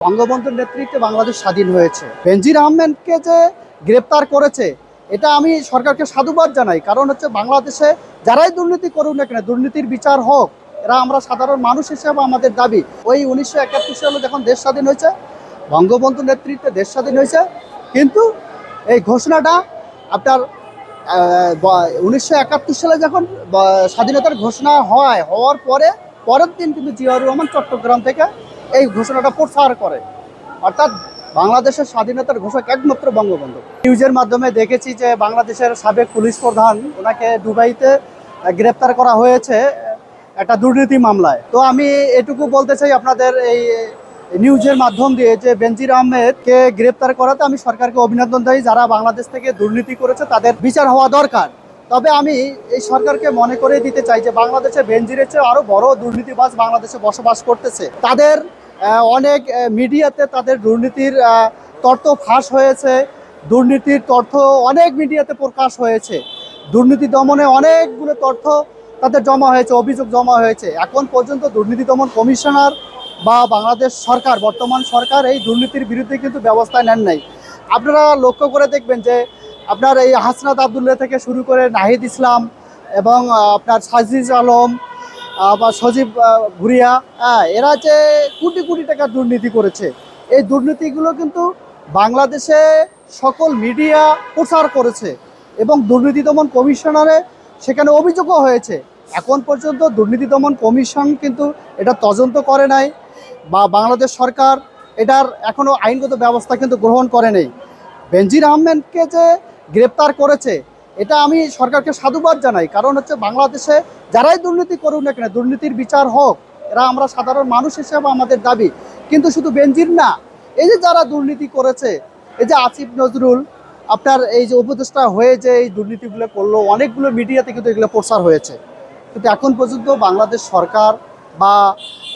বঙ্গবন্ধুর নেতৃত্বে বাংলাদেশ স্বাধীন হয়েছে। বেনজির আহমেদকে যে গ্রেপ্তার করেছে, এটা আমি সরকারকে সাধুবাদ জানাই। কারণ হচ্ছে বাংলাদেশে যারাই দুর্নীতি করুক না কেন, দুর্নীতির বিচার হোক, এরা আমরা সাধারণ মানুষ হিসেবে আমাদের দাবি। ওই 1971 সালে যখন দেশ স্বাধীন হয়েছে, বঙ্গবন্ধুর নেতৃত্বে দেশ স্বাধীন হয়েছে, কিন্তু এই ঘোষণাটা আপনার 1971 সালে যখন স্বাধীনতার ঘোষণা হওয়ার পরের দিন কিন্তু জিয়াউর রহমান চট্টগ্রাম থেকে এই ঘোষণাটা প্রচার করে। অর্থাৎ বাংলাদেশের স্বাধীনতার ঘোষক একমাত্র বঙ্গবন্ধু। নিউজের মাধ্যমে দেখেছি যে বাংলাদেশের সাবেক পুলিশ প্রধান, ওনাকে দুবাইতে গ্রেপ্তার করা হয়েছে একটা দুর্নীতি মামলায়। তো আমি এটুকু বলতে চাই আপনাদের এই নিউজের মাধ্যম দিয়ে, যে বেনজির আহমেদকে গ্রেপ্তার করাতে আমি সরকারকে অভিনন্দন জানাই। যারা বাংলাদেশ থেকে দুর্নীতি করেছে তাদের বিচার হওয়া দরকার। তবে আমি এই সরকারকে মনে করে দিতে চাই যে বাংলাদেশে বেনজিরের চেয়ে আরও বড় দুর্নীতিবাজ বাংলাদেশে বসবাস করতেছে। তাদের অনেক মিডিয়াতে তাদের দুর্নীতির তথ্য ফাঁস হয়েছে, দুর্নীতির তথ্য অনেক মিডিয়াতে প্রকাশ হয়েছে, দুর্নীতি দমনে অনেকগুলো তথ্য তাদের জমা হয়েছে, অভিযোগ জমা হয়েছে। এখন পর্যন্ত দুর্নীতি দমন কমিশনার বা বাংলাদেশ সরকার, বর্তমান সরকার এই দুর্নীতির বিরুদ্ধে কিন্তু ব্যবস্থা নেন নাই। আপনারা লক্ষ্য করে দেখবেন যে আপনার এই হাসনাত আবদুল্লাহ থেকে শুরু করে নাহিদ ইসলাম এবং আপনার সাজিজ আলম বা সজীব ভুরিয়া, এরা যে কোটি কোটি টাকা দুর্নীতি করেছে, এই দুর্নীতিগুলো কিন্তু বাংলাদেশে সকল মিডিয়া প্রচার করেছে এবং দুর্নীতি দমন কমিশনারে সেখানে অভিযোগও হয়েছে। এখন পর্যন্ত দুর্নীতি দমন কমিশন কিন্তু এটা তদন্ত করে নাই, বা বাংলাদেশ সরকার এটার এখনও আইনগত ব্যবস্থা কিন্তু গ্রহণ করে নেই। বেনজির আহমেদকে যে গ্রেপ্তার করেছে, এটা আমি সরকারকে সাধুবাদ জানাই। কারণ হচ্ছে বাংলাদেশে যারাই দুর্নীতি করুক না কেন, দুর্নীতির বিচার হোক, এরা আমরা সাধারণ মানুষ হিসেবে আমাদের দাবি। কিন্তু শুধু বেনজির না, এই যে যারা দুর্নীতি করেছে, এই যে আসিফ নজরুল আপনার এই যে উপদেষ্টা হয়ে যে এই দুর্নীতিগুলো করলো, অনেকগুলো মিডিয়াতে কিন্তু এগুলো প্রচার হয়েছে, কিন্তু এখন পর্যন্ত বাংলাদেশ সরকার বা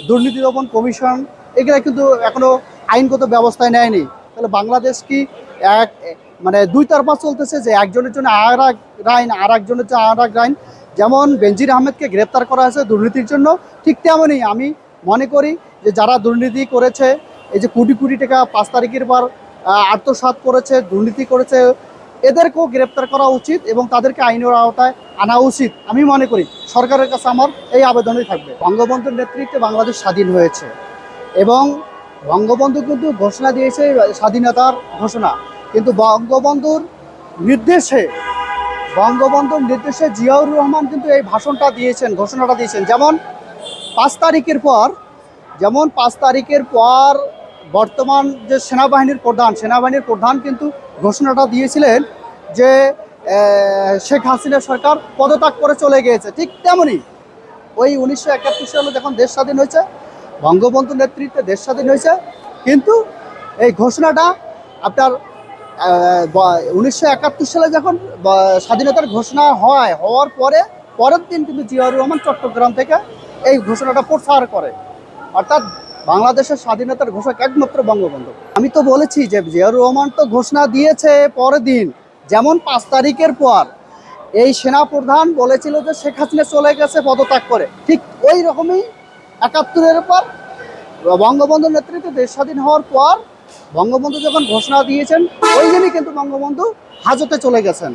দুর্নীতি দমন কমিশন এগুলো কিন্তু এখনও আইনগত ব্যবস্থায় নেয়নি। তাহলে বাংলাদেশ কি এক মানে দুই তরফা চলতেছে, যে একজনের জন্য আর এক আইন, আর একজনের জন্য আর এক আইন। যেমন বেনজির আহমেদকে গ্রেপ্তার করা হয়েছে দুর্নীতির জন্য, ঠিক তেমনই আমি মনে করি যে যারা দুর্নীতি করেছে, এই যে কোটি কোটি টাকা 5 তারিখের পর আত্মসাৎ করেছে, দুর্নীতি করেছে, এদেরকেও গ্রেপ্তার করা উচিত এবং তাদেরকে আইনের আওতায় আনা উচিত। আমি মনে করি সরকারের কাছে আমার এই আবেদনই থাকবে। বঙ্গবন্ধুর নেতৃত্বে বাংলাদেশ স্বাধীন হয়েছে এবং বঙ্গবন্ধু কিন্তু ঘোষণা দিয়েছে স্বাধীনতার ঘোষণা, কিন্তু বঙ্গবন্ধুর নির্দেশে জিয়াউর রহমান কিন্তু এই ভাষণটা দিয়েছেন, ঘোষণাটা দিয়েছেন। যেমন 5 তারিখের পর বর্তমান যে সেনাবাহিনীর প্রধান কিন্তু ঘোষণাটা দিয়েছিলেন যে শেখ হাসিনা সরকার পদত্যাগ করে চলে গিয়েছে। ঠিক তেমনই ওই 1971 সালে যখন দেশ স্বাধীন হয়েছে, বঙ্গবন্ধুর নেতৃত্বে দেশ স্বাধীন হয়েছে, কিন্তু এই ঘোষণাটা আপনার 1971 সালে যখন স্বাধীনতার ঘোষণা হওয়ার পরের দিন কিন্তু জিয়াউর রহমান চট্টগ্রাম থেকে এই ঘোষণাটা প্রচার করে। অর্থাৎ বাংলাদেশের স্বাধীনতার ঘোষক একমাত্র বঙ্গবন্ধু। আমি তো বলেছি যে জিয়াউর রহমান তো ঘোষণা দিয়েছে পরের দিন, যেমন 5 তারিখের পর এই সেনাপ্রধান বলেছিল যে শেখ হাসিনা চলে গেছে পদত্যাগ করে, ঠিক ওই রকমই 71-এর পর বঙ্গবন্ধুর নেতৃত্বে দেশ স্বাধীন হওয়ার পর বঙ্গবন্ধু যখন ঘোষণা দিয়েছেন, ওই দিনই কিন্তু বঙ্গবন্ধু হাজতে চলে গেছেন।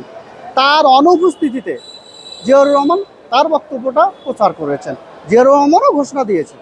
তার অনুপস্থিতিতে জিয়াউর রহমান তার বক্তব্যটা প্রচার করেছেন, জিয়াউর রহমানও ঘোষণা দিয়েছেন।